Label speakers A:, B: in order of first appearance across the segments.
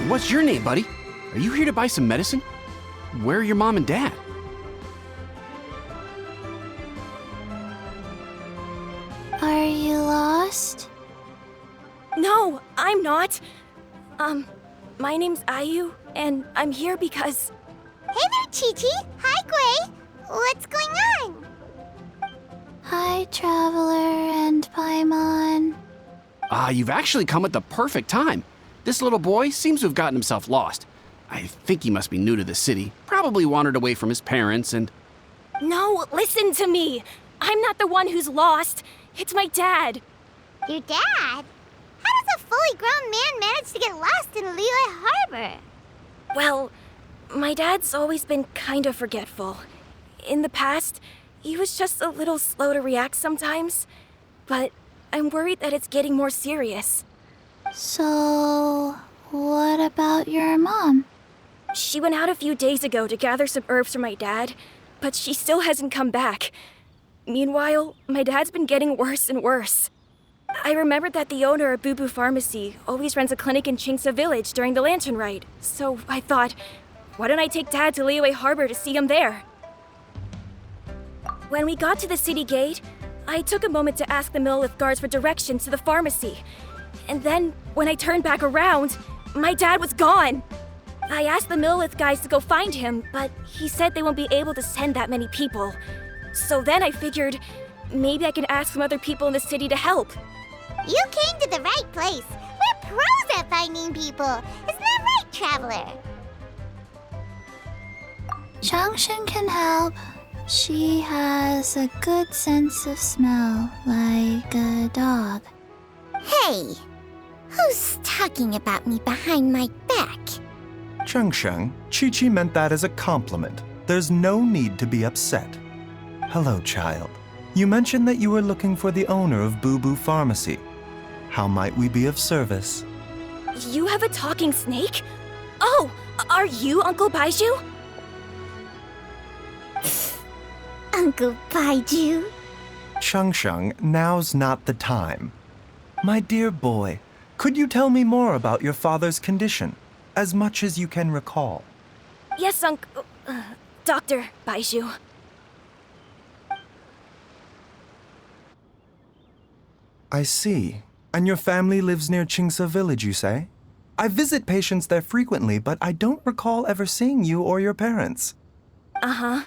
A: What's your name, buddy? Are you here to buy some medicine? Where are your mom and dad?
B: Are you lost?
C: No, I'm not. My name's Ayu, and I'm here because...
D: Hey there, Chi-Chi! Hi, Gui! What's going on?
B: Hi, Traveler and Paimon.
A: You've actually come at the perfect time. This little boy seems to have gotten himself lost. I think he must be new to the city, probably wandered away from his parents and...
C: No, listen to me! I'm not the one who's lost. It's my dad.
D: Your dad? How does a fully grown man manage to get lost in Liyue Harbor?
C: Well, my dad's always been kind of forgetful. In the past, he was just a little slow to react sometimes. But I'm worried that it's getting more serious.
B: So, what about your mom?
C: She went out a few days ago to gather some herbs for my dad, but she still hasn't come back. Meanwhile, my dad's been getting worse and worse. I remembered that the owner of Boo Boo Pharmacy always runs a clinic in Chingsa Village during the Lantern Ride, so I thought, why don't I take Dad to Liyue Harbor to see him there? When we got to the city gate, I took a moment to ask the Millelith guards for directions to the pharmacy. And then, when I turned back around, my dad was gone. I asked the Millelith guys to go find him, but he said they won't be able to send that many people. So then I figured, maybe I can ask some other people in the city to help.
D: You came to the right place. We're pros at finding people. Isn't that right, Traveler?
B: Changshan can help. She has a good sense of smell, like a dog.
D: Hey, who's talking about me behind my back?
E: Chengsheng, Chi-Chi meant that as a compliment. There's no need to be upset. Hello, child. You mentioned that you were looking for the owner of Boo Boo Pharmacy. How might we be of service?
C: You have a talking snake? Oh, are you Uncle Baiju?
D: Uncle Baiju?
E: Chengsheng, now's not the time. My dear boy, could you tell me more about your father's condition, as much as you can recall?
C: Yes, Dr. Baiju.
E: I see. And your family lives near Chingsa Village, you say? I visit patients there frequently, but I don't recall ever seeing you or your parents.
C: Uh-huh.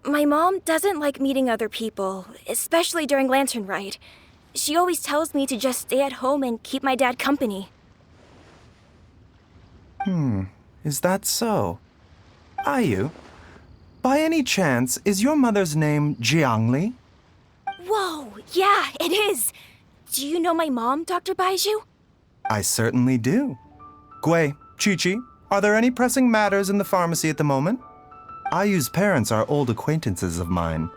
C: My mom doesn't like meeting other people, especially during Lantern Ride. She always tells me to just stay at home and keep my dad company.
E: Is that so? Ayu, by any chance, is your mother's name Jiangli?
C: Whoa, yeah, it is! Do you know my mom, Dr. Baiju?
E: I certainly do. Gui, Chi-Chi, are there any pressing matters in the pharmacy at the moment? Ayu's parents are old acquaintances of mine,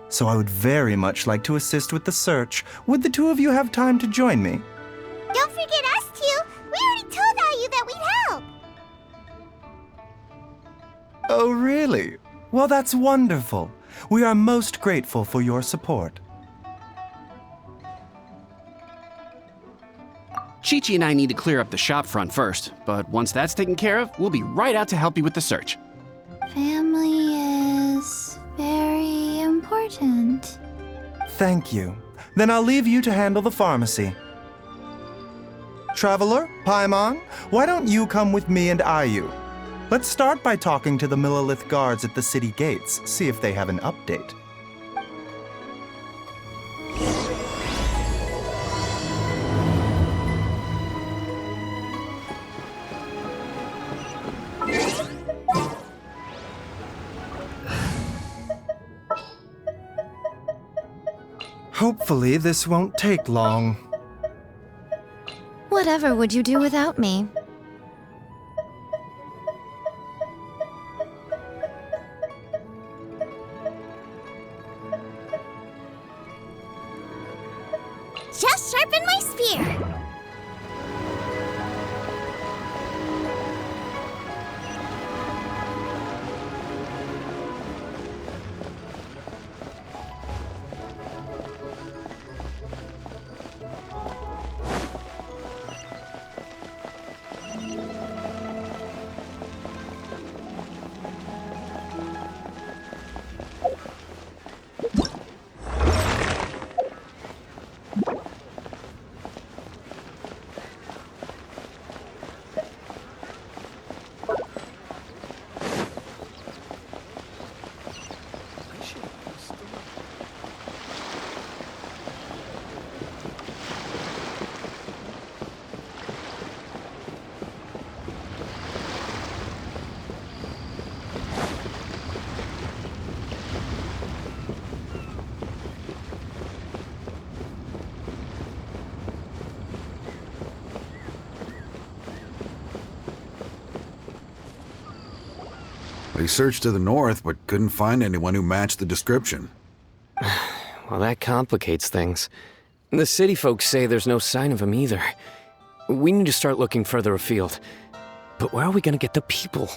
E: so I would very much like to assist with the search. Would the two of you have time to join me?
D: Don't forget us two. We already told Ayu that we'd help.
E: Oh, really? Well, that's wonderful. We are most grateful for your support.
A: Chi-Chi and I need to clear up the shop front first, but once that's taken care of, we'll be right out to help you with the search.
B: Family is very important.
E: Thank you. Then I'll leave you to handle the pharmacy. Traveler, Paimon, why don't you come with me and Ayu? Let's start by talking to the Millelith guards at the city gates, see if they have an update. Hopefully this won't take long.
F: Whatever would you do without me?
D: Just sharpen my spear.
G: They searched to the north, but couldn't find anyone who matched the description.
H: Well, that complicates things. The city folks say there's no sign of him either. We need to start looking further afield. But where are we gonna get the people?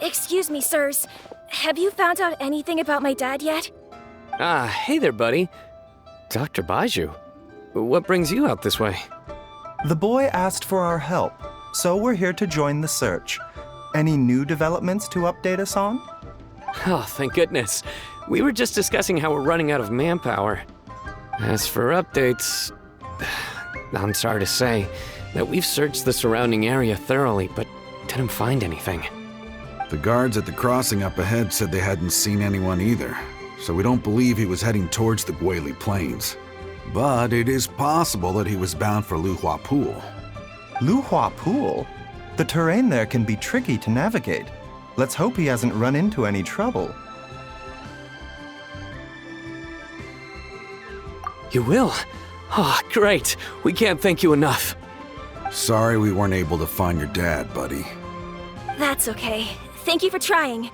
C: Excuse me, sirs. Have you found out anything about my dad yet?
H: Ah, hey there, buddy. Dr. Baiju. What brings you out this way?
E: The boy asked for our help, so we're here to join the search. Any new developments to update us on?
H: Oh, thank goodness. We were just discussing how we're running out of manpower. As for updates, I'm sorry to say that we've searched the surrounding area thoroughly, but didn't find anything.
G: The guards at the crossing up ahead said they hadn't seen anyone either, so we don't believe he was heading towards the Guili Plains. But it is possible that he was bound for Luhua Pool.
E: Luhua Pool? The terrain there can be tricky to navigate. Let's hope he hasn't run into any trouble.
H: You will? Oh, great. We can't thank you enough.
G: Sorry we weren't able to find your dad, buddy.
C: That's okay. Thank you for trying.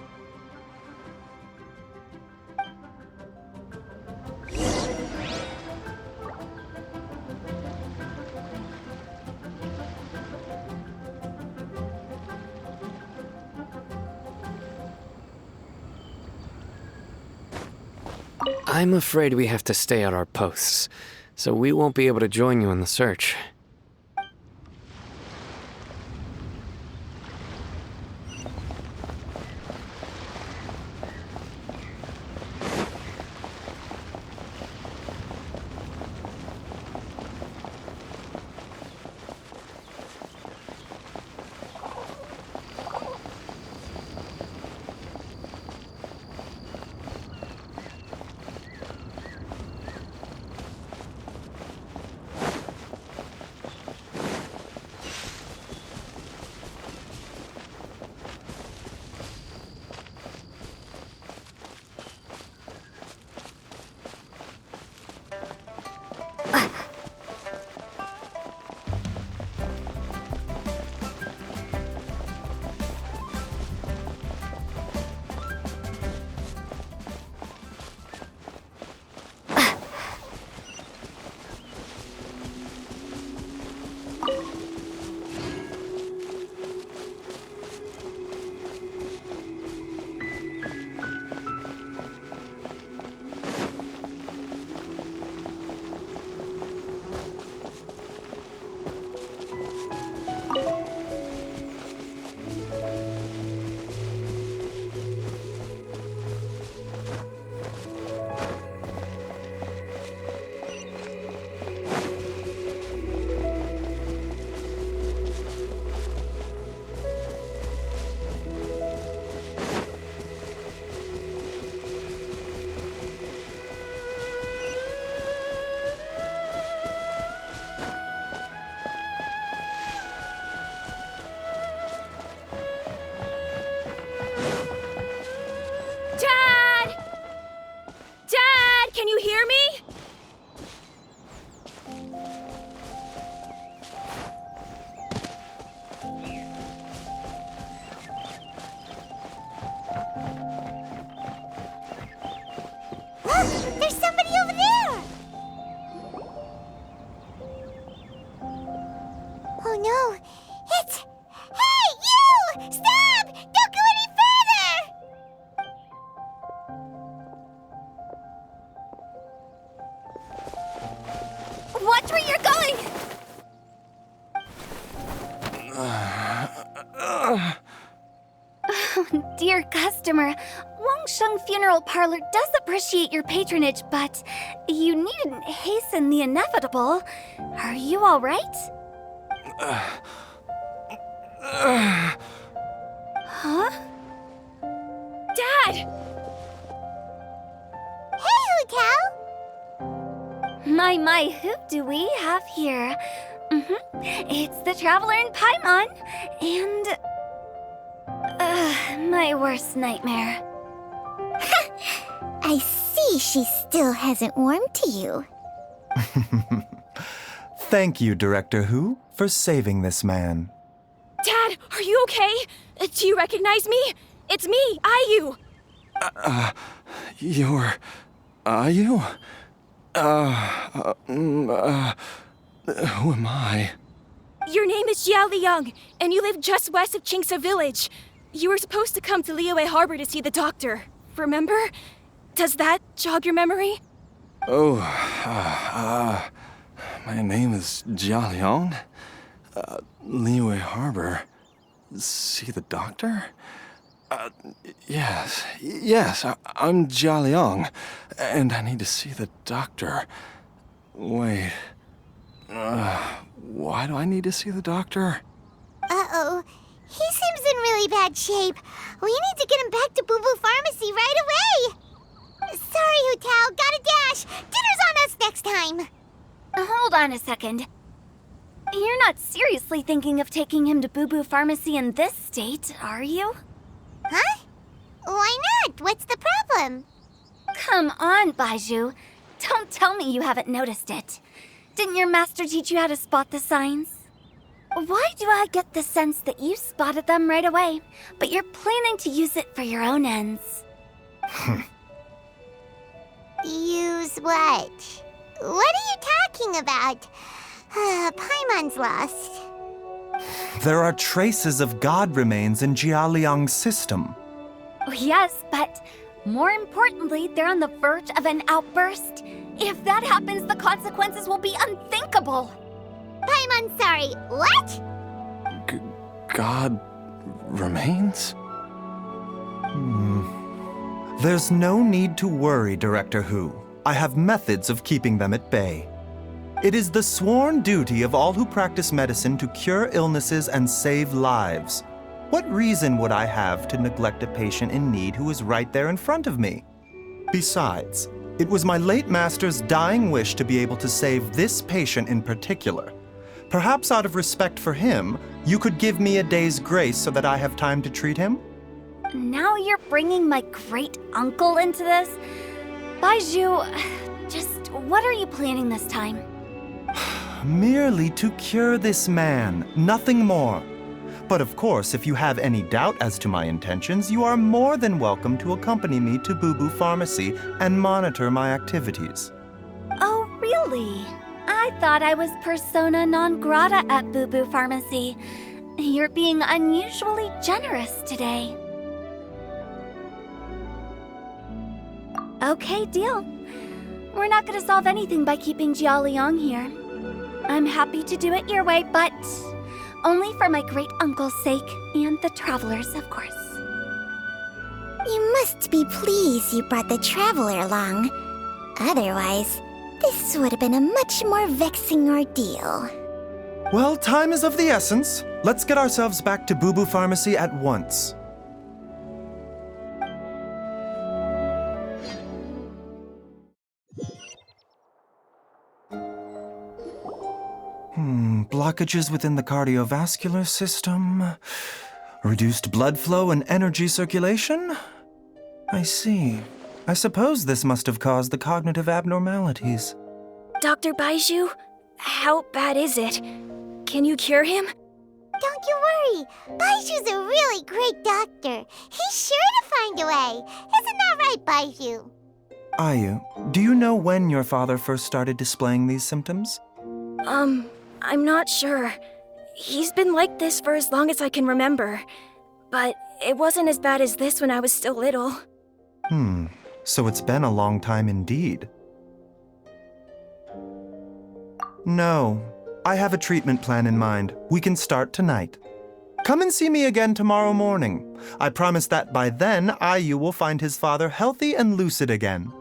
H: I'm afraid we have to stay at our posts, so we won't be able to join you in the search.
C: Can you hear me?
D: Look! There's somebody over there! Oh no! It's... Hey, you! Stop! Don't go any further!
C: Watch where you're going!
I: Dear customer, Wangsheng Funeral Parlor does appreciate your patronage, but you needn't hasten the inevitable. Are you all right? Huh?
C: Dad!
D: Hey, Hotel!
I: My, who do we have here? It's the Traveler in Paimon, and... my worst nightmare.
D: I see she still hasn't warmed to you.
E: Thank you, Director Who, for saving this man.
C: Dad, are you okay? Do you recognize me? It's me, Ayu.
E: Are you? Who am I?
C: Your name is Jia Liang, and you live just west of Qingsa village. You were supposed to come to Liyue Harbor to see the doctor. Remember? Does that jog your memory?
E: Oh, my name is Jia Liang. Liyue Harbor. See the doctor? Yes, I'm Jia Liang, and I need to see the doctor. Wait, why do I need to see the doctor?
D: Uh-oh. He seems in really bad shape. We need to get him back to Boo Boo Pharmacy right away. Sorry, Hutao. Gotta dash. Dinner's on us next time.
I: Hold on a second. You're not seriously thinking of taking him to Boo Boo Pharmacy in this state, are you?
D: Huh? Why not? What's the problem?
I: Come on, Baizhu. Don't tell me you haven't noticed it. Didn't your master teach you how to spot the signs? Why do I get the sense that you spotted them right away, but you're planning to use it for your own ends?
D: Use what? What are you talking about? Paimon's lost.
E: There are traces of god remains in Jia Liang's system.
I: Yes, but more importantly, they're on the verge of an outburst. If that happens, the consequences will be unthinkable.
D: Paimon, sorry. What?
E: God remains? There's no need to worry, Director Hu. I have methods of keeping them at bay. It is the sworn duty of all who practice medicine to cure illnesses and save lives. What reason would I have to neglect a patient in need who is right there in front of me? Besides, it was my late master's dying wish to be able to save this patient in particular. Perhaps out of respect for him, you could give me a day's grace so that I have time to treat him?
I: Now you're bringing my great-uncle into this? Baizhu, just what are you planning this time?
E: Merely to cure this man, nothing more. But of course, if you have any doubt as to my intentions, you are more than welcome to accompany me to Boo Boo Pharmacy and monitor my activities.
I: Oh, really? I thought I was persona non grata at Boo Boo Pharmacy. You're being unusually generous today. Okay, deal. We're not gonna solve anything by keeping Jia Liang here. I'm happy to do it your way, but only for my great-uncle's sake and the travelers, of course.
D: You must be pleased you brought the traveler along. Otherwise, this would have been a much more vexing ordeal.
E: Well, time is of the essence. Let's get ourselves back to Boo Boo Pharmacy at once. Blockages within the cardiovascular system, reduced blood flow and energy circulation? I see. I suppose this must have caused the cognitive abnormalities.
C: Dr. Baizhu, how bad is it? Can you cure him?
D: Don't you worry. Baiju's a really great doctor. He's sure to find a way. Isn't that right, Baiju?
E: Ayu, do you know when your father first started displaying these symptoms?
C: I'm not sure. He's been like this for as long as I can remember. But it wasn't as bad as this when I was still little.
E: So it's been a long time indeed. No, I have a treatment plan in mind. We can start tonight. Come and see me again tomorrow morning. I promise that by then, Ayu will find his father healthy and lucid again.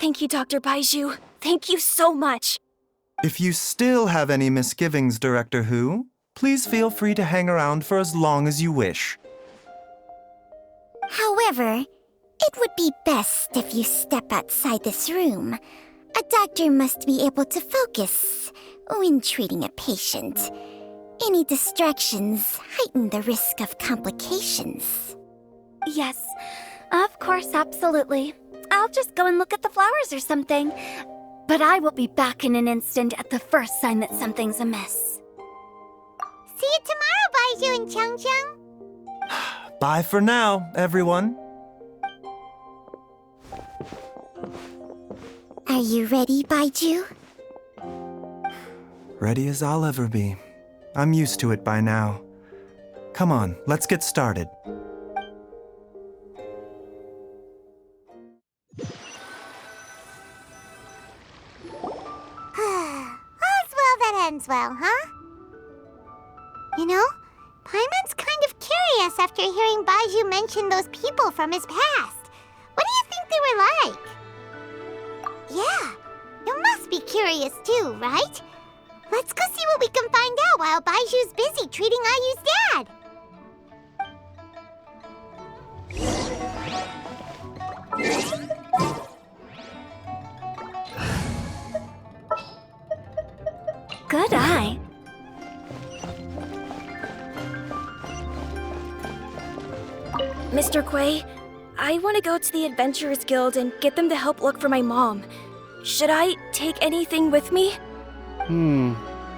C: Thank you, Dr. Baizhu. Thank you so much.
E: If you still have any misgivings, Director Hu, please feel free to hang around for as long as you wish.
D: However, it would be best if you step outside this room. A doctor must be able to focus when treating a patient. Any distractions heighten the risk of complications.
I: Yes, of course, absolutely. I'll just go and look at the flowers or something. But I will be back in an instant at the first sign that something's amiss.
D: See you tomorrow, Baizhu and Changcheng.
E: Bye for now, everyone.
D: Are you ready, Baiju?
E: Ready as I'll ever be. I'm used to it by now. Come on, let's get started.
D: All's well that ends well, huh? You know, Paimon's kind of curious after hearing Baiju mention those people from his past. What do you think they were like? Yeah, you must be curious too, right? Let's go see what we can find out while Baiju's busy treating Ayu's dad.
I: Good eye.
C: Mr. Quay, I want to go to the Adventurers Guild and get them to help look for my mom. Should I take anything with me?
A: Well,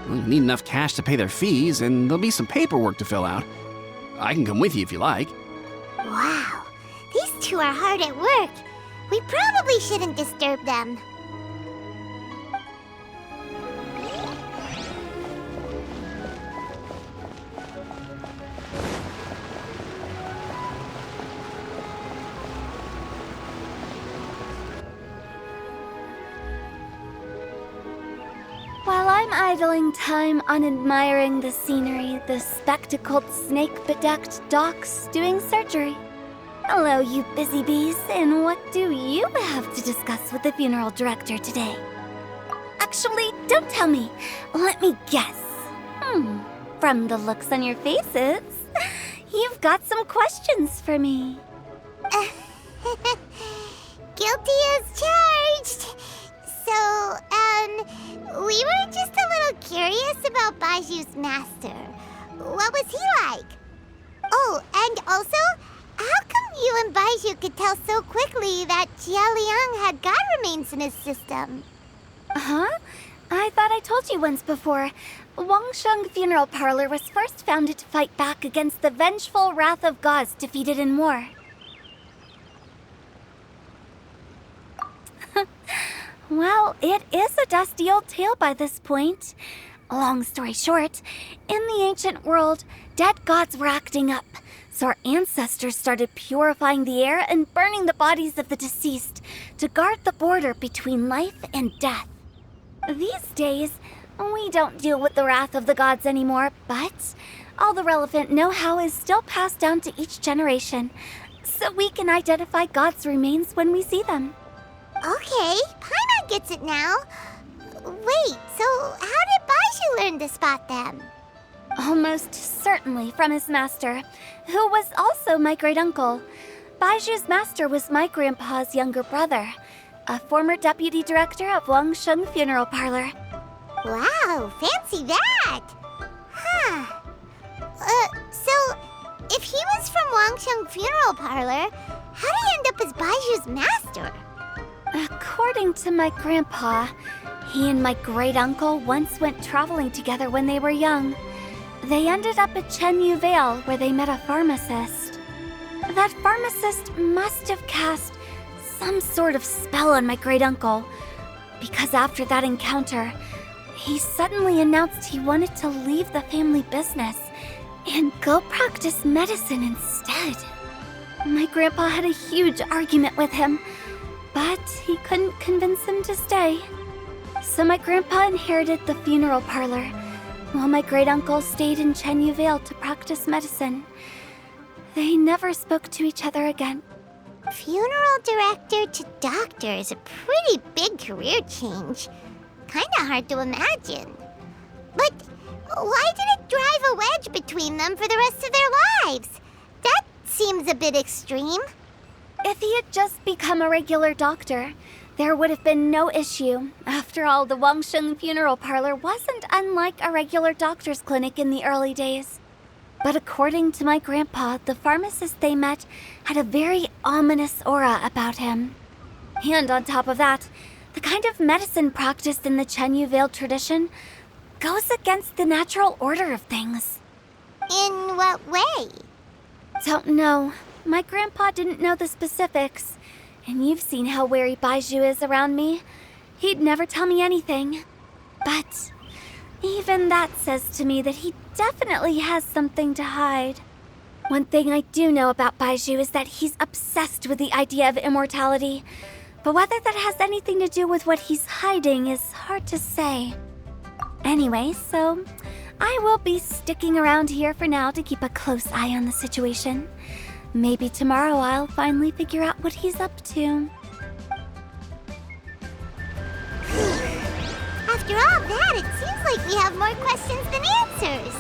A: you need enough cash to pay their fees, and there'll be some paperwork to fill out. I can come with you if you like.
D: Wow, these two are hard at work. We probably shouldn't disturb them.
I: While I'm idling time on admiring the scenery, the spectacled snake-bedecked docs doing surgery. Hello, you busy bees, and what do you have to discuss with the funeral director today? Actually, don't tell me. Let me guess. From the looks on your faces, you've got some questions for me.
D: Guilty as charged. So, we were just a little curious about Baiju's master. What was he like? Oh, and also, how come you and Baiju could tell so quickly that Jia Liang had god remains in his system?
I: Huh? I thought I told you once before. Wangsheng Funeral Parlor was first founded to fight back against the vengeful wrath of gods defeated in war. Well, it is a dusty old tale by this point. Long story short, in the ancient world, dead gods were acting up, so our ancestors started purifying the air and burning the bodies of the deceased to guard the border between life and death. These days, we don't deal with the wrath of the gods anymore, but all the relevant know-how is still passed down to each generation, so we can identify gods' remains when we see them.
D: Okay, Paimon gets it now. Wait, so how did Baiju learn to spot them?
I: Almost certainly from his master, who was also my great-uncle. Baiju's master was my grandpa's younger brother, a former deputy director of Wangsheng Funeral Parlor.
D: Wow, fancy that! Huh. So, if he was from Wangsheng Funeral Parlor, how did he end up as Baiju's master?
I: According to my grandpa, he and my great-uncle once went traveling together when they were young. They ended up at Chenyu Vale, where they met a pharmacist. That pharmacist must have cast some sort of spell on my great-uncle, because after that encounter, he suddenly announced he wanted to leave the family business and go practice medicine instead. My grandpa had a huge argument with him, but he couldn't convince him to stay. So my grandpa inherited the funeral parlor, while my great-uncle stayed in Chenyu Vale to practice medicine. They never spoke to each other again.
D: Funeral director to doctor is a pretty big career change. Kinda hard to imagine. But why did it drive a wedge between them for the rest of their lives? That seems a bit extreme.
I: If he had just become a regular doctor, there would have been no issue. After all, the Wangsheng Funeral Parlor wasn't unlike a regular doctor's clinic in the early days. But according to my grandpa, the pharmacist they met had a very ominous aura about him. And on top of that, the kind of medicine practiced in the Chenyu Vale tradition goes against the natural order of things.
D: In what way?
I: Don't know. My grandpa didn't know the specifics. And you've seen how wary Baiju is around me. He'd never tell me anything. But even that says to me that he definitely has something to hide. One thing I do know about Baiju is that he's obsessed with the idea of immortality. But whether that has anything to do with what he's hiding is hard to say. Anyway, so I will be sticking around here for now to keep a close eye on the situation. Maybe tomorrow I'll finally figure out what he's up to.
D: After all that, it seems like we have more questions than answers.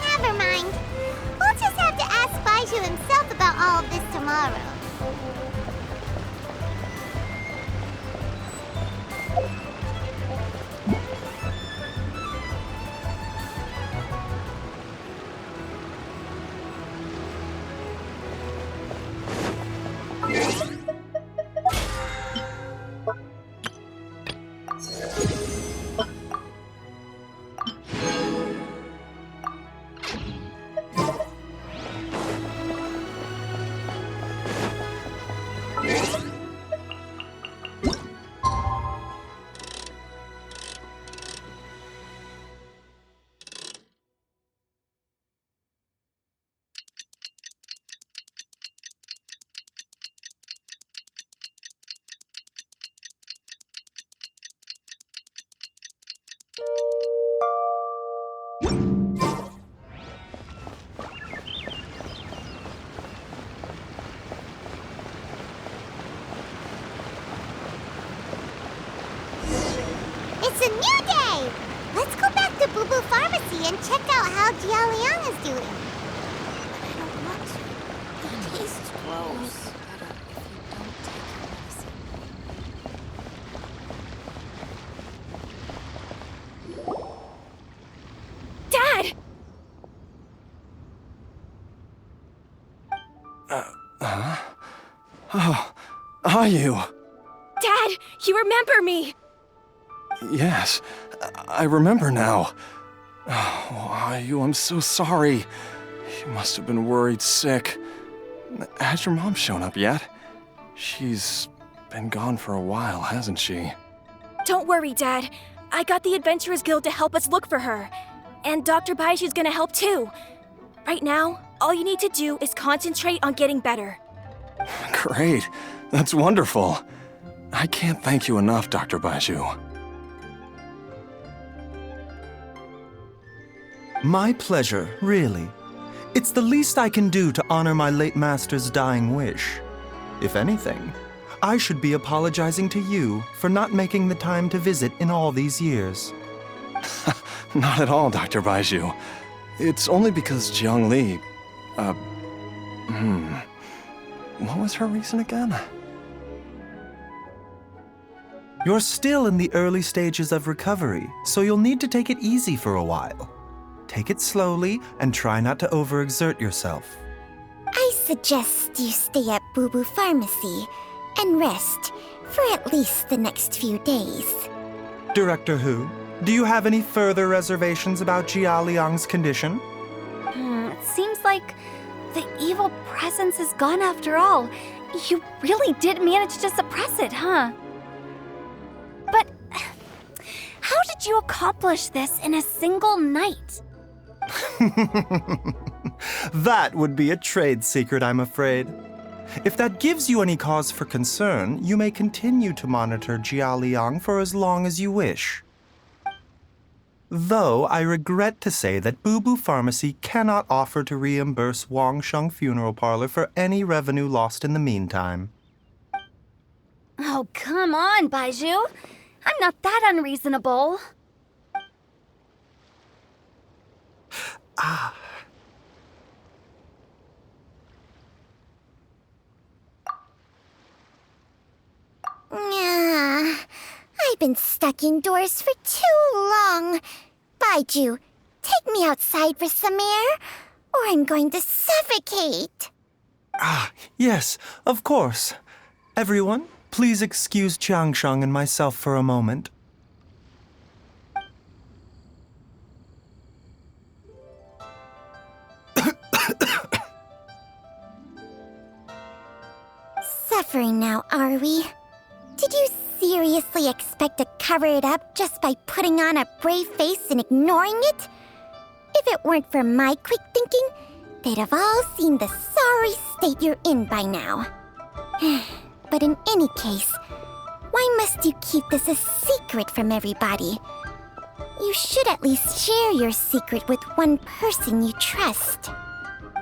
D: Never mind. We'll just have to ask Baiju himself about all of this tomorrow. It's a new day! Let's go back to Boo Boo Pharmacy and check out how Jia Liang is doing.
B: I don't want to. It tastes gross.
C: Dad!
E: Oh, are you?
C: Dad, you remember me!
E: Yes, I remember now. Oh, are you? I'm so sorry. You must have been worried sick. Has your mom shown up yet? She's been gone for a while, hasn't she?
C: Don't worry, Dad. I got the Adventurers Guild to help us look for her. And Dr. Baiju's gonna help too. Right now, all you need to do is concentrate on getting better.
E: Great. That's wonderful. I can't thank you enough, Dr. Baiju. My pleasure, really. It's the least I can do to honor my late master's dying wish. If anything, I should be apologizing to you for not making the time to visit in all these years. Not at all, Dr. Baiju. It's only because Jiang Li... What was her reason again? You're still in the early stages of recovery, so you'll need to take it easy for a while. Take it slowly and try not to overexert yourself.
D: I suggest you stay at Boo Boo Pharmacy and rest for at least the next few days.
E: Director Hu, do you have any further reservations about Jia Liang's condition?
I: It seems like the evil presence is gone after all. You really did manage to suppress it, huh? But how did you accomplish this in a single night?
E: That would be a trade secret, I'm afraid. If that gives you any cause for concern, you may continue to monitor Jia Liang for as long as you wish. Though I regret to say that Boo Boo Pharmacy cannot offer to reimburse Wang Sheng Funeral Parlor for any revenue lost in the meantime.
I: Oh, come on, Baiju. I'm not that unreasonable.
D: I've been stuck indoors for too long. Baiju, take me outside for some air, or I'm going to suffocate.
E: Yes, of course. Everyone, please excuse Chiangsheng and myself for a moment.
D: suffering now, are we? Did you seriously expect to cover it up just by putting on a brave face and ignoring it? If it weren't for my quick thinking, they'd have all seen the sorry state you're in by now. But in any case, why must you keep this a secret from everybody? You should at least share your secret with one person you trust.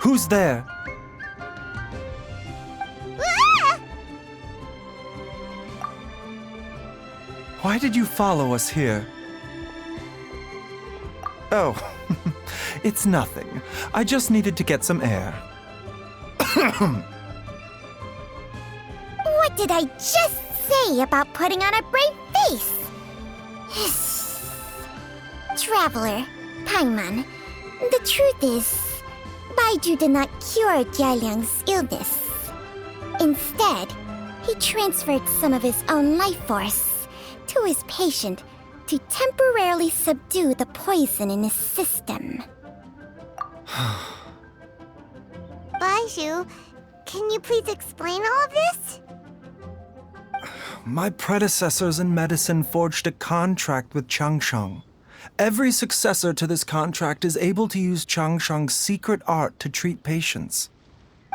E: Who's there?
D: Ah!
E: Why did you follow us here? Oh, it's nothing. I just needed to get some air.
D: What did I just say about putting on a brave face? Traveler, Paimon, the truth is, Baiju did not cure Jialiang's illness. Instead, he transferred some of his own life force to his patient to temporarily subdue the poison in his system. Baiju, can you please explain all of this?
E: My predecessors in medicine forged a contract with Changsheng. Every successor to this contract is able to use Changsheng's secret art to treat patients.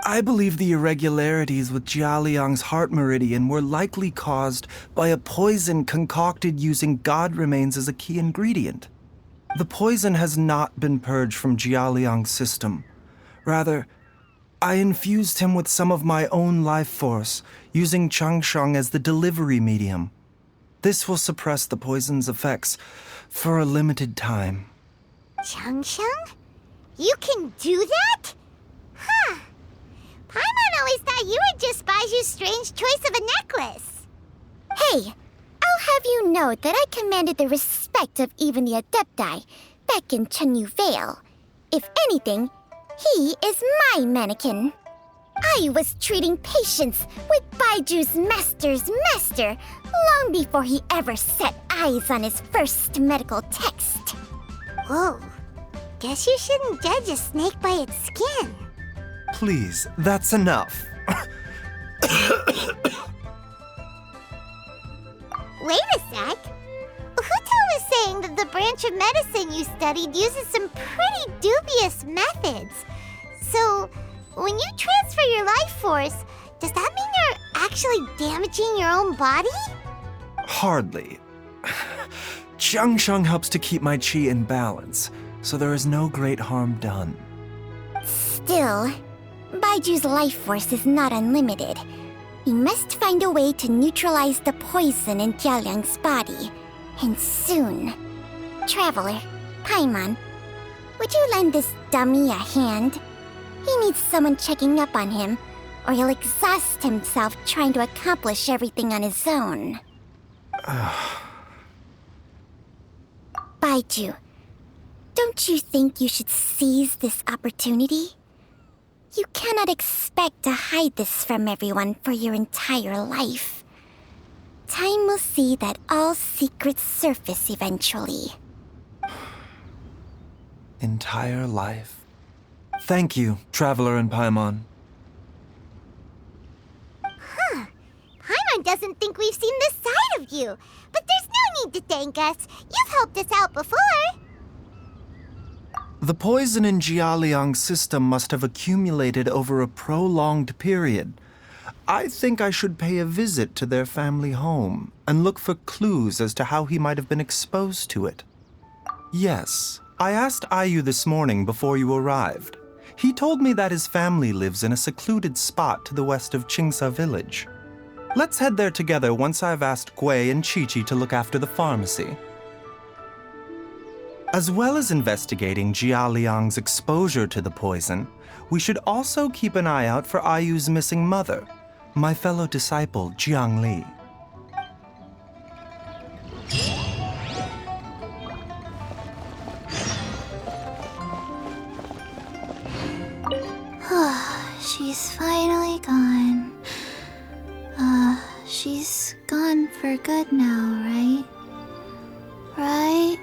E: I believe the irregularities with Jialiang's heart meridian were likely caused by a poison concocted using god remains as a key ingredient. The poison has not been purged from Jialiang's system. Rather, I infused him with some of my own life force, using Changsheng as the delivery medium. This will suppress the poison's effects for a limited time.
D: Changsheng? You can do that? Huh. Paimon always thought you were just Baiju's strange choice of a necklace. Hey, I'll have you know that I commanded the respect of even the Adepti back in Chenyu Vale. If anything, he is my mannequin. I was treating patients with Baiju's master's master long before he ever set eyes on his first medical text. Whoa. Guess you shouldn't judge a snake by its skin.
E: Please, that's enough.
D: Wait a sec. Huto was saying that the branch of medicine you studied uses some pretty dubious methods. So, when you transfer your life force, does that mean you're actually damaging your own body?
E: Hardly. Changsheng helps to keep my chi in balance, so there is no great harm done.
D: Still, Baiju's life force is not unlimited. We must find a way to neutralize the poison in Jialiang's body, and soon. Traveler, Paimon, would you lend this dummy a hand? He needs someone checking up on him, or he'll exhaust himself trying to accomplish everything on his own. Baiju, don't you think you should seize this opportunity? You cannot expect to hide this from everyone for your entire life. Time will see that all secrets surface eventually.
E: Entire life. Thank you, Traveler and Paimon.
D: Huh. Paimon doesn't think we've seen this side of you. But there's no need to thank us. You've helped us out before.
E: The poison in Jialiang's system must have accumulated over a prolonged period. I think I should pay a visit to their family home and look for clues as to how he might have been exposed to it. Yes, I asked Ayu this morning before you arrived. He told me that his family lives in a secluded spot to the west of Qingsa village. Let's head there together once I've asked Gui and Chi-Chi to look after the pharmacy. As well as investigating Jialiang's exposure to the poison, we should also keep an eye out for Ayu's missing mother, my fellow disciple Jiang Li.
B: She's finally gone. She's gone for good now, right? Right?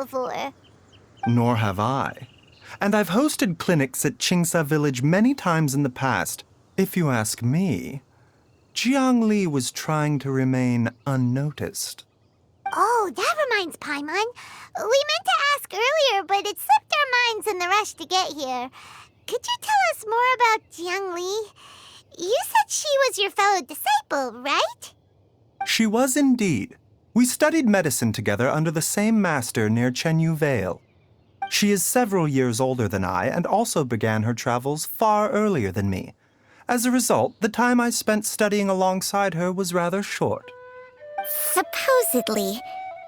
D: before.
E: Nor have I. And I've hosted clinics at Qingsa Village many times in the past. If you ask me, Jiang Li was trying to remain unnoticed.
D: Oh, that reminds Paimon. We meant to ask earlier, but it slipped our minds in the rush to get here. Could you tell us more about Jiang Li? You said she was your fellow disciple, right?
E: She was indeed. We studied medicine together under the same master near Chenyu Vale. She is several years older than I and also began her travels far earlier than me. As a result, the time I spent studying alongside her was rather short.
D: Supposedly,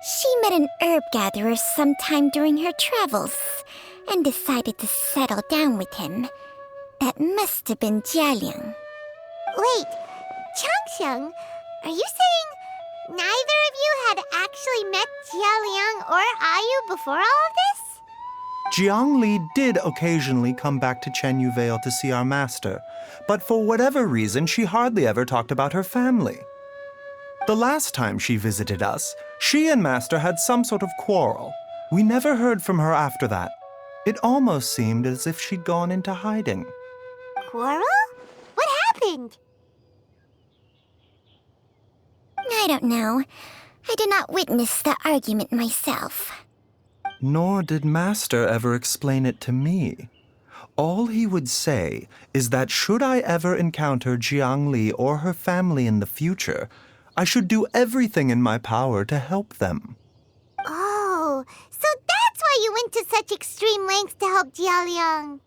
D: she met an herb gatherer sometime during her travels and decided to settle down with him. That must have been Jialiang. Wait, Changsheng, are you saying neither of you had actually met Jialiang or Ayu before all of this?
E: Jiang Li did occasionally come back to Chenyu Vale to see our master, but for whatever reason, she hardly ever talked about her family. The last time she visited us, she and Master had some sort of quarrel. We never heard from her after that. It almost seemed as if she'd gone into hiding.
D: Quarrel? What happened? I don't know. I did not witness the argument myself.
E: Nor did Master ever explain it to me. All he would say is that should I ever encounter Jiang Li or her family in the future, I should do everything in my power to help them.
D: Oh, so that's why you went to such extreme lengths to help Jialiang.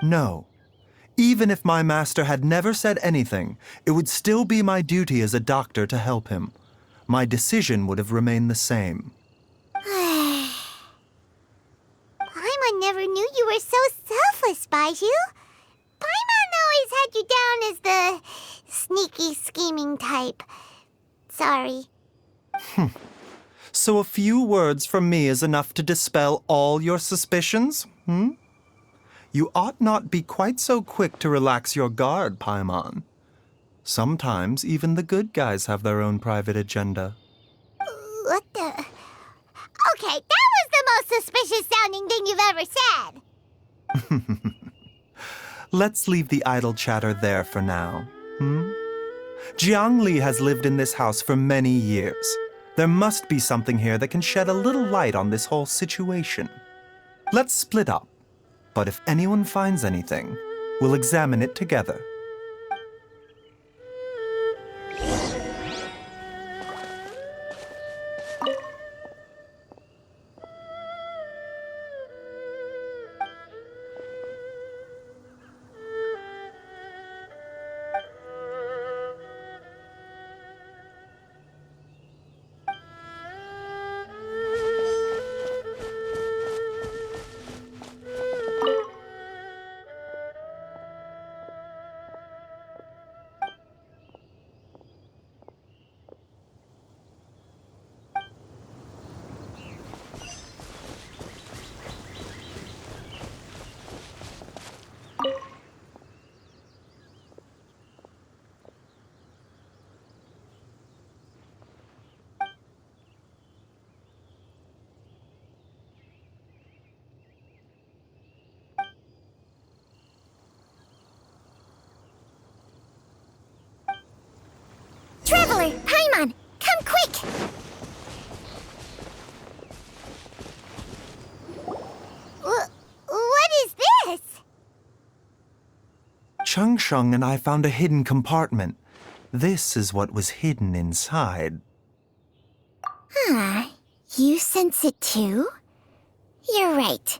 E: No. Even if my master had never said anything, it would still be my duty as a doctor to help him. My decision would have remained the same.
D: Paimon never knew you were so selfless, Baiju. Paimon always had you down as the sneaky, scheming type. Sorry.
E: So a few words from me is enough to dispel all your suspicions, You ought not be quite so quick to relax your guard, Paimon. Sometimes even the good guys have their own private agenda.
D: What the... Okay, that was the most suspicious sounding thing you've ever said.
E: Let's leave the idle chatter there for now, Jiang Li has lived in this house for many years. There must be something here that can shed a little light on this whole situation. Let's split up. But if anyone finds anything, we'll examine it together.
D: Traveler, Paimon, come quick! What is this?
E: Changsheng and I found a hidden compartment. This is what was hidden inside.
D: You sense it too? You're right.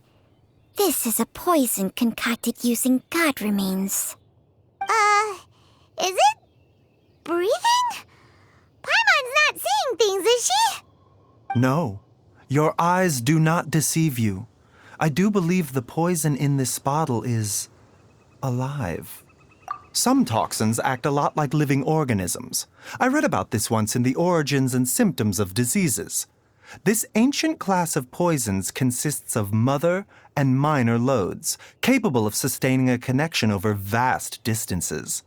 D: This is a poison concocted using god remains. Is it breathing? Paimon's not seeing things, is she?
E: No, your eyes do not deceive you. I do believe the poison in this bottle is alive. Some toxins act a lot like living organisms. I read about this once in the Origins and Symptoms of Diseases. This ancient class of poisons consists of mother and minor loads, capable of sustaining a connection over vast distances.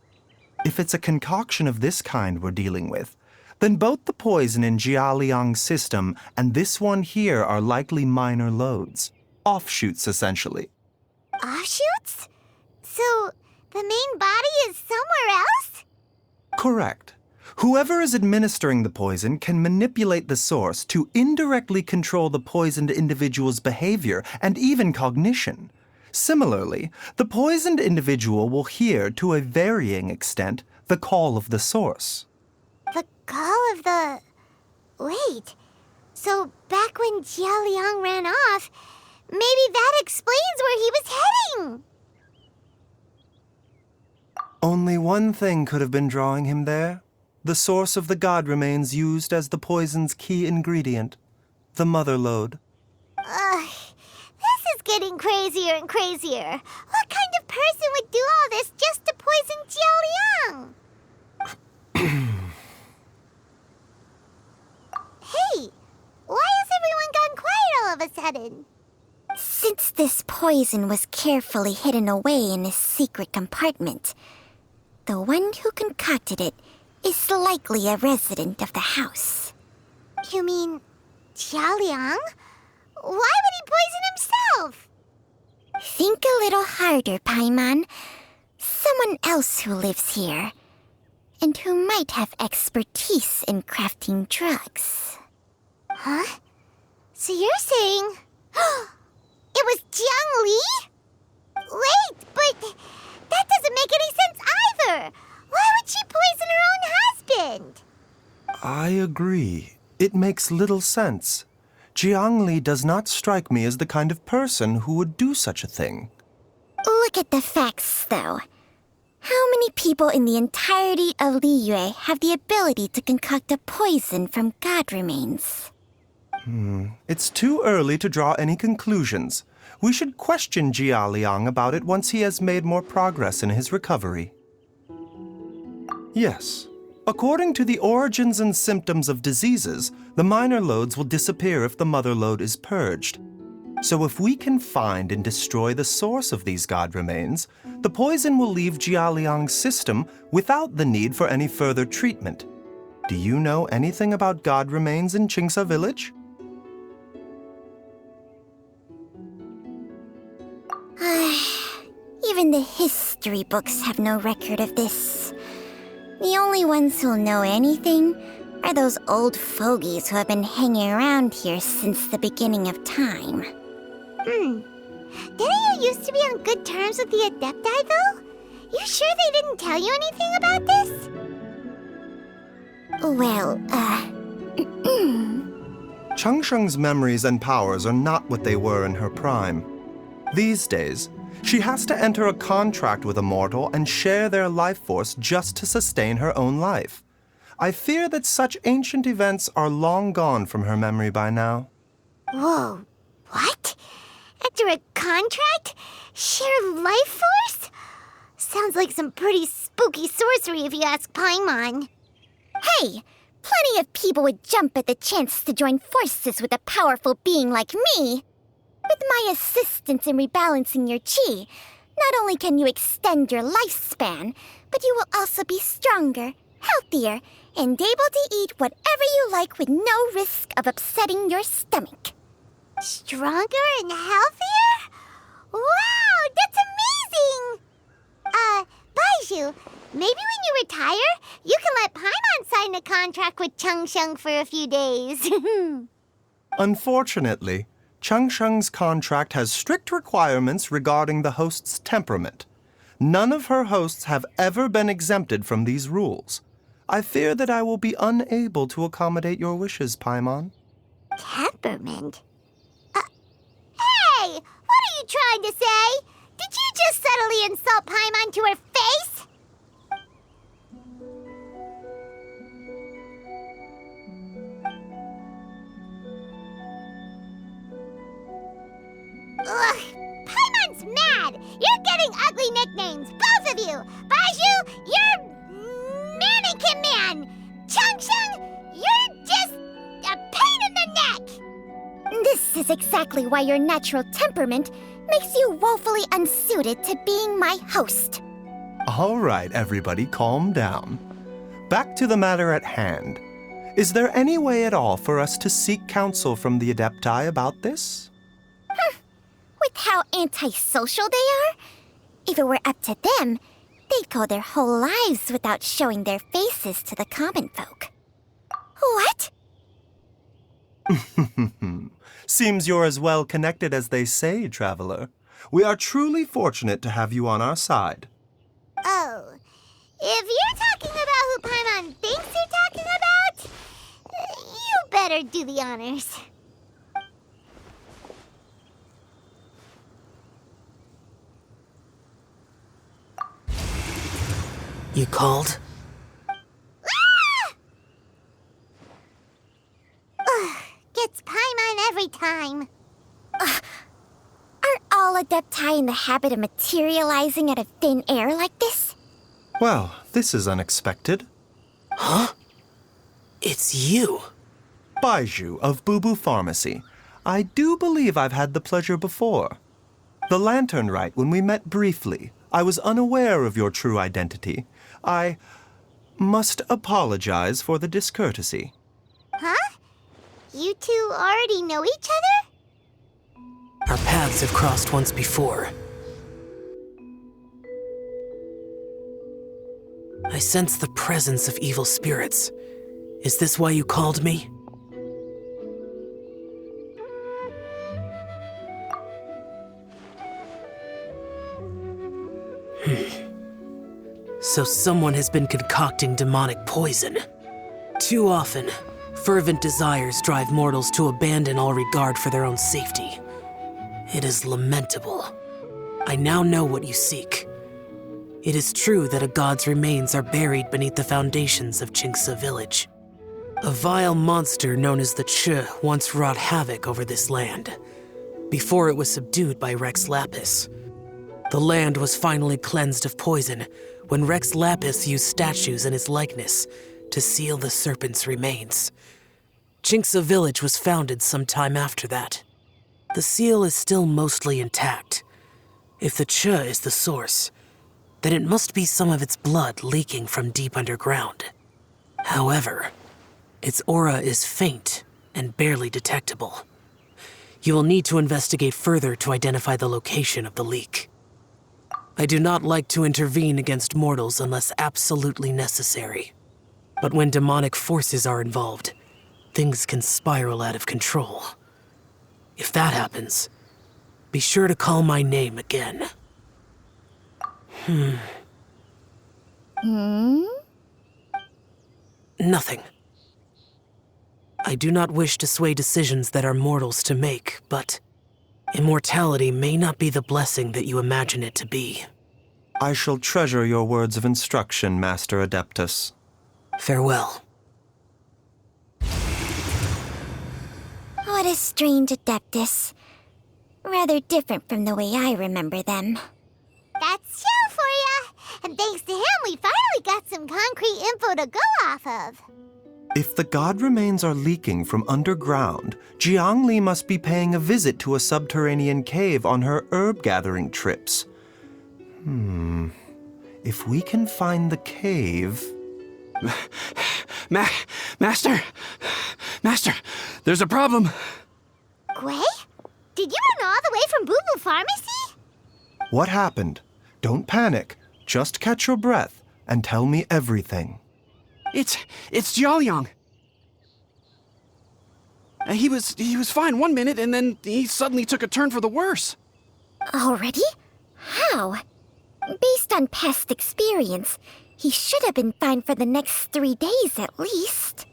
E: If it's a concoction of this kind we're dealing with, Then both the poison in Jialiang's system and this one here are likely minor lodes. Offshoots, essentially.
D: Offshoots? So, the main body is somewhere else?
E: Correct. Whoever is administering the poison can manipulate the source to indirectly control the poisoned individual's behavior and even cognition. Similarly, the poisoned individual will hear, to a varying extent, the call of the source.
D: The call of the... Wait. So, back when Jialiang ran off, maybe that explains where he was heading!
E: Only one thing could have been drawing him there. The source of the god remains used as the poison's key ingredient, the mother lode.
D: Ugh, this is getting crazier and crazier. What kind of person would do all this just to poison Jialiang? Hey, why has everyone gone quiet all of a sudden?
I: Since this poison was carefully hidden away in a secret compartment, the one who concocted it is likely a resident of the house.
D: You mean Jialiang? Why would he poison himself?
I: Think a little harder, Paimon. Someone else who lives here, and who might have expertise in crafting drugs.
D: Huh? So you're saying... it was Jiang Li? Wait, but that doesn't make any sense either! Why would she poison her own husband?
E: I agree. It makes little sense. Jiang Li does not strike me as the kind of person who would do such a thing.
I: Look at the facts, though. How many people in the entirety of Liyue have the ability to concoct a poison from god remains?
E: It's too early to draw any conclusions. We should question Jia Liang about it once he has made more progress in his recovery. Yes. According to the origins and symptoms of diseases, the minor lodes will disappear if the mother lode is purged. So if we can find and destroy the source of these god remains, the poison will leave Jia Liang's system without the need for any further treatment. Do you know anything about god remains in Qingsa village?
I: Even the history books have no record of this. The only ones who'll know anything are those old fogies who have been hanging around here since the beginning of time.
D: Didn't you used to be on good terms with the Adepti, though? You sure they didn't tell you anything about this?
I: Well,
E: Changsheng's memories and powers are not what they were in her prime. These days, she has to enter a contract with a mortal and share their life force just to sustain her own life. I fear that such ancient events are long gone from her memory by now.
D: Whoa, what? Enter a contract? Share life force? Sounds like some pretty spooky sorcery if you ask Paimon.
I: hey, plenty of people would jump at the chance to join forces with a powerful being like me. With my assistance in rebalancing your chi, not only can you extend your lifespan, but you will also be stronger, healthier, and able to eat whatever you like with no risk of upsetting your stomach.
D: Stronger and healthier? Wow, that's amazing! Baizhu, maybe when you retire, you can let Paimon sign a contract with Changsheng for a few days.
E: Unfortunately, Changsheng's contract has strict requirements regarding the host's temperament. None of her hosts have ever been exempted from these rules. I fear that I will be unable to accommodate your wishes, Paimon.
D: Temperament? Hey! What are you trying to say? Did you just subtly insult Paimon to her face? Ugh! Paimon's mad! You're getting ugly nicknames, both of you! Baizhu, you're Mannequin Man! Changsheng, you're just a pain in the neck!
I: This is exactly why your natural temperament makes you woefully unsuited to being my host.
E: All right, everybody, calm down. Back to the matter at hand. Is there any way at all for us to seek counsel from the Adepti about this?
D: With how antisocial they are? If it were up to them, they'd go their whole lives without showing their faces to the common folk. What?
E: Seems you're as well connected as they say, traveler. We are truly fortunate to have you on our side.
D: Oh, if you're talking about who Paimon thinks you're talking about, you better do the honors.
J: You called?
D: Gets Paimon every time. Aren't all Adepti in the habit of materializing out of thin air like this?
E: Well, this is unexpected.
J: Huh? It's you.
E: Baiju of Bubu Pharmacy. I do believe I've had the pleasure before. The Lantern Rite, when we met briefly, I was unaware of your true identity. I must apologize for the discourtesy.
D: Huh? You two already know each other?
J: Our paths have crossed once before. I sense the presence of evil spirits. Is this why you called me? So someone has been concocting demonic poison. Too often, fervent desires drive mortals to abandon all regard for their own safety. It is lamentable. I now know what you seek. It is true that a god's remains are buried beneath the foundations of Jinxa village. A vile monster known as the Ch once wrought havoc over this land, before it was subdued by Rex Lapis. The land was finally cleansed of poison when Rex Lapis used statues in his likeness to seal the serpent's remains. Jinxa village was founded some time after that. The seal is still mostly intact. If the Ch is the source, then it must be some of its blood leaking from deep underground. However, its aura is faint and barely detectable. You will need to investigate further to identify the location of the leak. I do not like to intervene against mortals unless absolutely necessary. But when demonic forces are involved, things can spiral out of control. If that happens, be sure to call my name again. Nothing. I do not wish to sway decisions that are mortals to make, but immortality may not be the blessing that you imagine it to be.
E: I shall treasure your words of instruction, Master Adeptus.
J: Farewell.
D: What a strange Adeptus. Rather different from the way I remember them. That's Shell for ya! And thanks to him, we finally got some concrete info to go off of.
E: If the god remains are leaking from underground, Jiangli must be paying a visit to a subterranean cave on her herb-gathering trips. If we can find the cave...
A: Master! Master, there's a problem.
D: Gwei? Did you run all the way from Bubu Pharmacy?
E: What happened? Don't panic. Just catch your breath and tell me everything.
A: It's Jiaoyang. He was fine one minute, and then he suddenly took a turn for the worse.
D: Already? How? Based on past experience, he should have been fine for the next 3 days at least.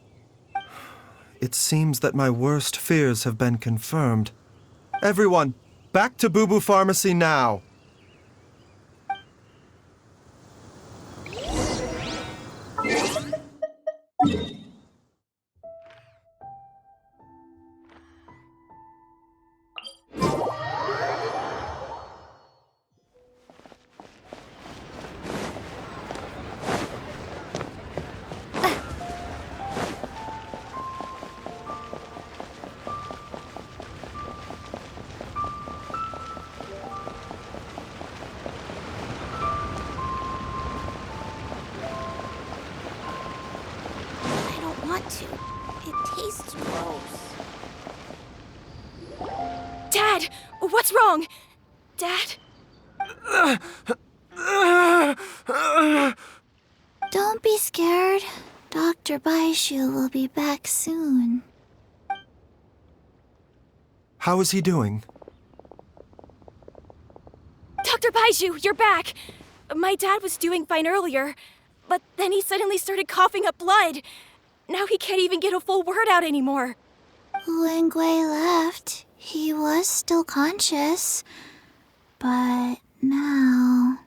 E: It seems that my worst fears have been confirmed. Everyone, back to Bubu Pharmacy now!
C: wrong? Dad?
B: Don't be scared. Dr. Baishu will be back soon.
E: How is he doing?
C: Dr. Baiju, you're back! My dad was doing fine earlier, but then he suddenly started coughing up blood. Now he can't even get a full word out anymore.
B: When Gui left, he was still conscious. But now...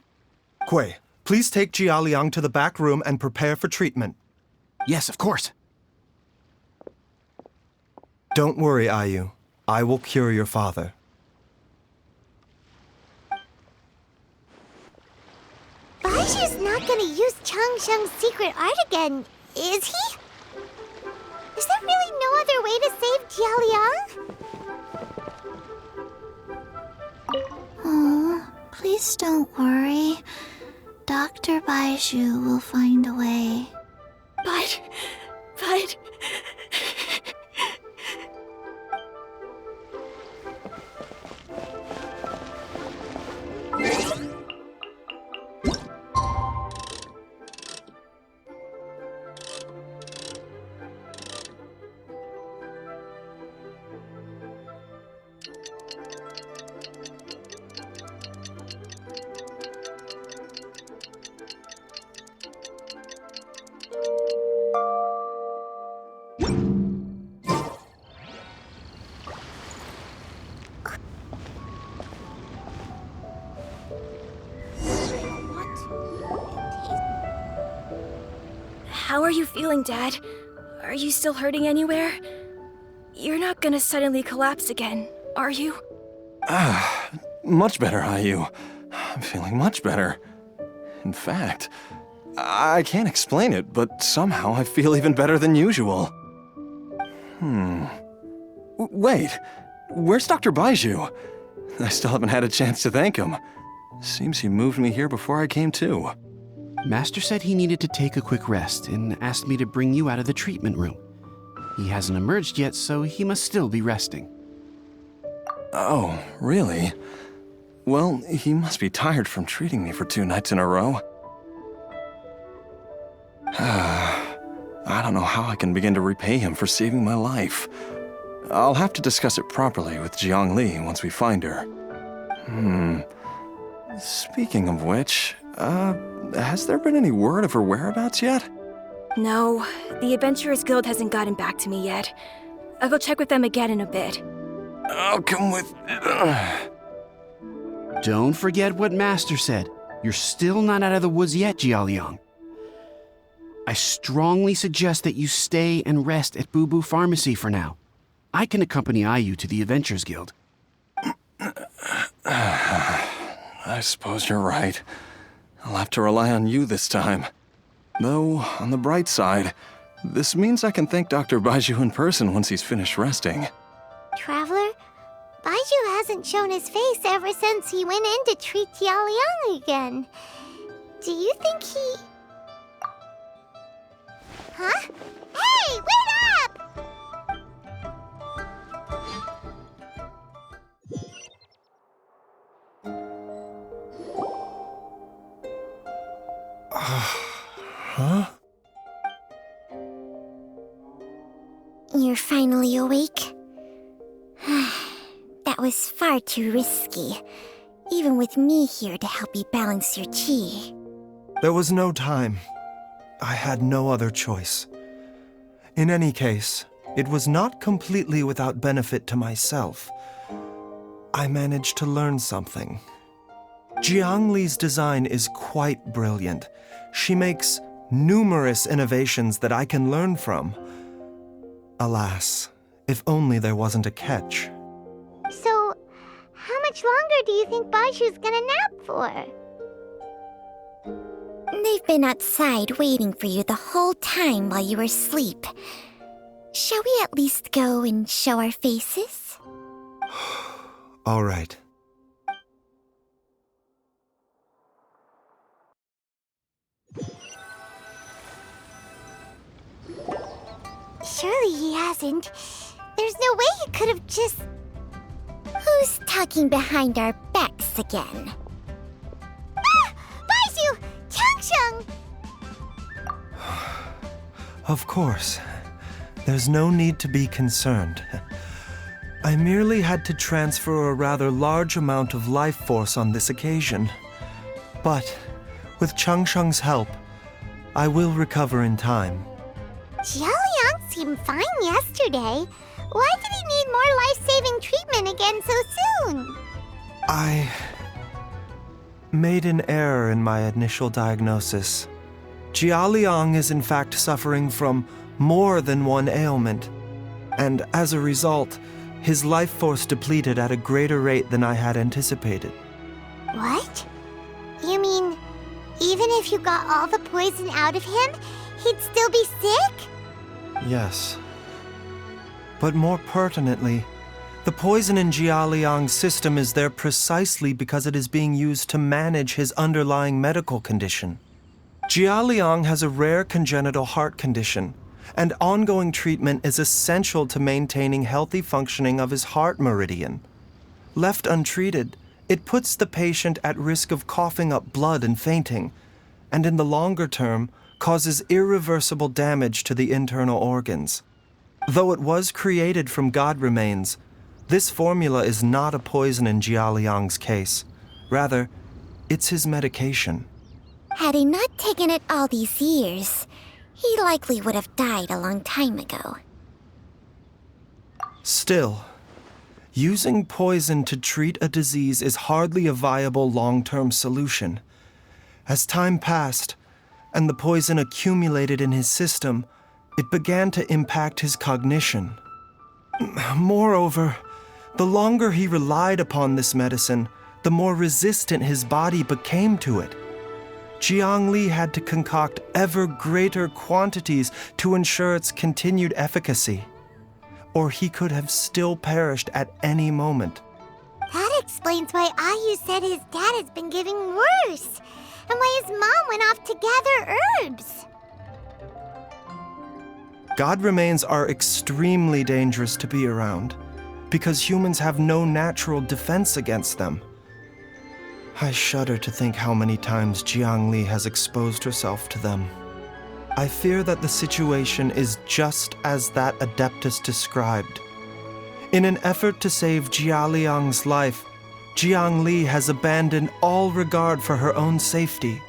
E: Gui, please take Jia Liang to the back room and prepare for treatment.
A: Yes, of course.
E: Don't worry, Ayu. I will cure your father.
D: Baishu's not gonna use Changsheng's secret art again, is he? Is there really no other way to save Jialiang?
B: Oh, please don't worry. Dr. Baishu will find a way.
C: But... How are you feeling, Dad? Are you still hurting anywhere? You're not gonna suddenly collapse again, are you?
K: Much better, Ayu. I'm feeling much better. In fact, I can't explain it, but somehow I feel even better than usual. Wait, where's Dr. Baiju? I still haven't had a chance to thank him. Seems he moved me here before I came to.
A: Master said he needed to take a quick rest and asked me to bring you out of the treatment room. He hasn't emerged yet, so he must still be resting.
K: Oh, really? Well, he must be tired from treating me for 2 nights in a row. I don't know how I can begin to repay him for saving my life. I'll have to discuss it properly with Jiang Li once we find her. Speaking of which, has there been any word of her whereabouts yet?
C: No, the Adventurers Guild hasn't gotten back to me yet. I'll go check with them again in a bit.
K: I'll come with...
A: Don't forget what Master said. You're still not out of the woods yet, Jialiang. I strongly suggest that you stay and rest at Boo Boo Pharmacy for now. I can accompany Ayu to the Adventurers Guild.
K: I suppose you're right. I'll have to rely on you this time. Though, on the bright side, this means I can thank Dr. Baiju in person once he's finished resting.
D: Traveler, Baiju hasn't shown his face ever since he went in to treat Jialiang again. Do you think he... Huh? Hey, wait up!
E: Huh?
D: You're finally awake? That was far too risky, even with me here to help you balance your chi.
E: There was no time. I had no other choice. In any case, it was not completely without benefit to myself. I managed to learn something. Jiang Li's design is quite brilliant. She makes numerous innovations that I can learn from. Alas, if only there wasn't a catch.
D: So, how much longer do you think Baishu's gonna nap for? They've been outside waiting for you the whole time while you were asleep. Shall we at least go and show our faces?
E: All right.
D: Surely he hasn't. There's no way he could have just... Who's talking behind our backs again? Ah! Baizu! Changsheng!
E: Of course. There's no need to be concerned. I merely had to transfer a rather large amount of life force on this occasion. But with Changsheng's help, I will recover in time.
D: Jialiang seemed fine yesterday. Why did he need more life-saving treatment again so soon?
E: I made an error in my initial diagnosis. Jialiang is in fact suffering from more than one ailment, and as a result, his life force depleted at a greater rate than I had anticipated.
D: What? You mean, even if you got all the poison out of him, he'd still be sick?
E: Yes. But more pertinently, the poison in Jialiang's system is there precisely because it is being used to manage his underlying medical condition. Jialiang has a rare congenital heart condition, and ongoing treatment is essential to maintaining healthy functioning of his heart meridian. Left untreated, it puts the patient at risk of coughing up blood and fainting, and in the longer term, causes irreversible damage to the internal organs. Though it was created from god remains, this formula is not a poison in Jialiang's case. Rather, it's his medication.
D: Had he not taken it all these years, he likely would have died a long time ago.
E: Still, using poison to treat a disease is hardly a viable long-term solution. As time passed, and the poison accumulated in his system, it began to impact his cognition. Moreover, the longer he relied upon this medicine, the more resistant his body became to it. Jiang Li had to concoct ever greater quantities to ensure its continued efficacy, or he could have still perished at any moment.
D: That explains why Ayu said his dad has been getting worse, and why his mom went off to gather herbs.
E: God remains are extremely dangerous to be around, because humans have no natural defense against them. I shudder to think how many times Jiang Li has exposed herself to them. I fear that the situation is just as that Adeptus described. In an effort to save Jialiang's life, Jiang Li has abandoned all regard for her own safety.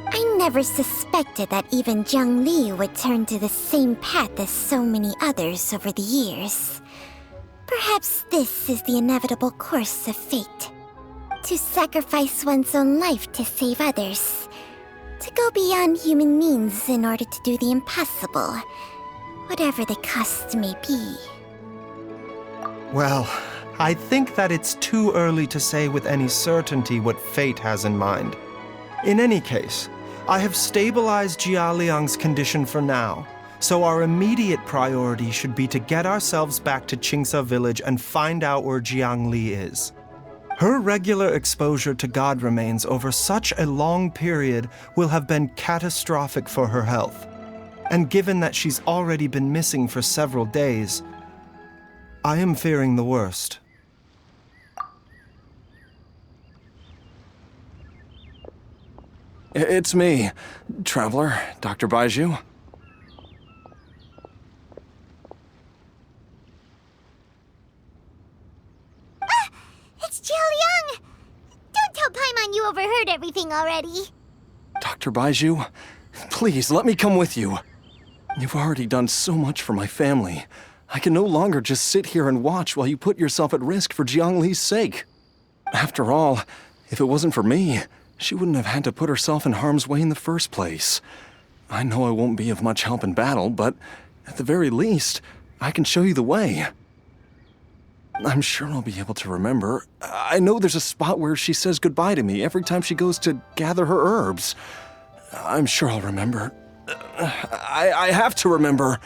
D: I never suspected that even Jiang Li would turn to the same path as so many others over the years. Perhaps this is the inevitable course of fate. To sacrifice one's own life to save others. To go beyond human means in order to do the impossible, whatever the cost may be.
E: Well, I think that it's too early to say with any certainty what fate has in mind. In any case, I have stabilized Jialiang's condition for now, so our immediate priority should be to get ourselves back to Qingsa village and find out where Jiang Li is. Her regular exposure to god remains over such a long period will have been catastrophic for her health. And given that she's already been missing for several days, I am fearing the worst.
K: It's me, Traveler, Dr. Baizu.
D: It's Jialiang! Don't tell Paimon you overheard everything already.
K: Dr. Baizu, please let me come with you. You've already done so much for my family. I can no longer just sit here and watch while you put yourself at risk for Jiang Li's sake. After all, if it wasn't for me, she wouldn't have had to put herself in harm's way in the first place. I know I won't be of much help in battle, but at the very least, I can show you the way. I'm sure I'll be able to remember. I know there's a spot where she says goodbye to me every time she goes to gather her herbs. I'm sure I'll remember. I have to remember.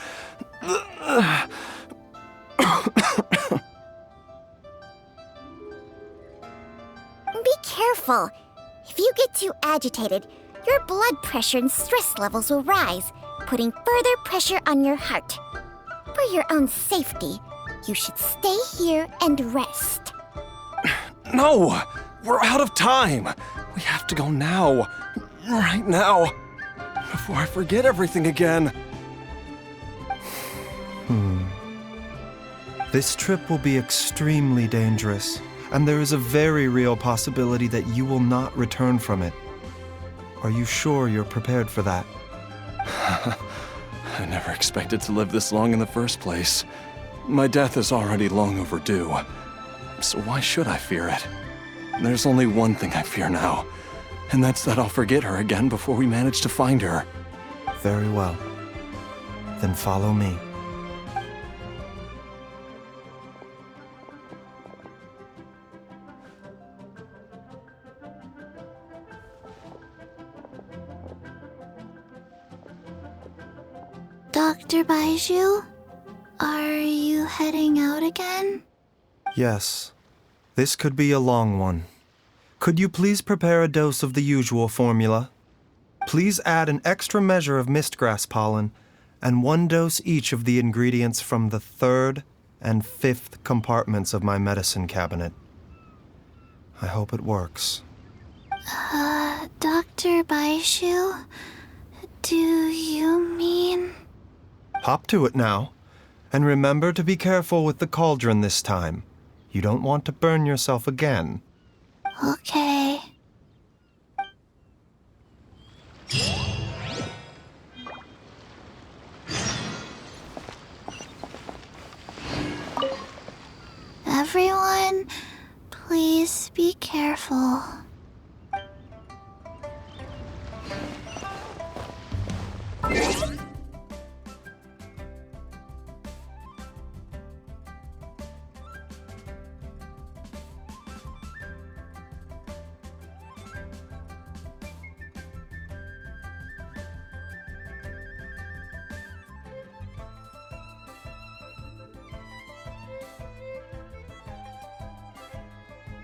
D: Be careful. If you get too agitated, your blood pressure and stress levels will rise, putting further pressure on your heart. For your own safety, you should stay here and rest.
K: No! We're out of time! We have to go now. Right now. Before I forget everything again.
E: This trip will be extremely dangerous, and there is a very real possibility that you will not return from it. Are you sure you're prepared for that?
K: I never expected to live this long in the first place. My death is already long overdue. So why should I fear it? There's only one thing I fear now, and that's that I'll forget her again before we manage to find her.
E: Very well. Then follow me.
B: Dr. Baiju, are you heading out again?
E: Yes. This could be a long one. Could you please prepare a dose of the usual formula? Please add an extra measure of mistgrass pollen and 1 dose each of the ingredients from the 3rd and 5th compartments of my medicine cabinet. I hope it works.
B: Dr. Baiju, do you mean...
E: Hop to it now. And remember to be careful with the cauldron this time. You don't want to burn yourself again.
B: Okay. Everyone, please be careful.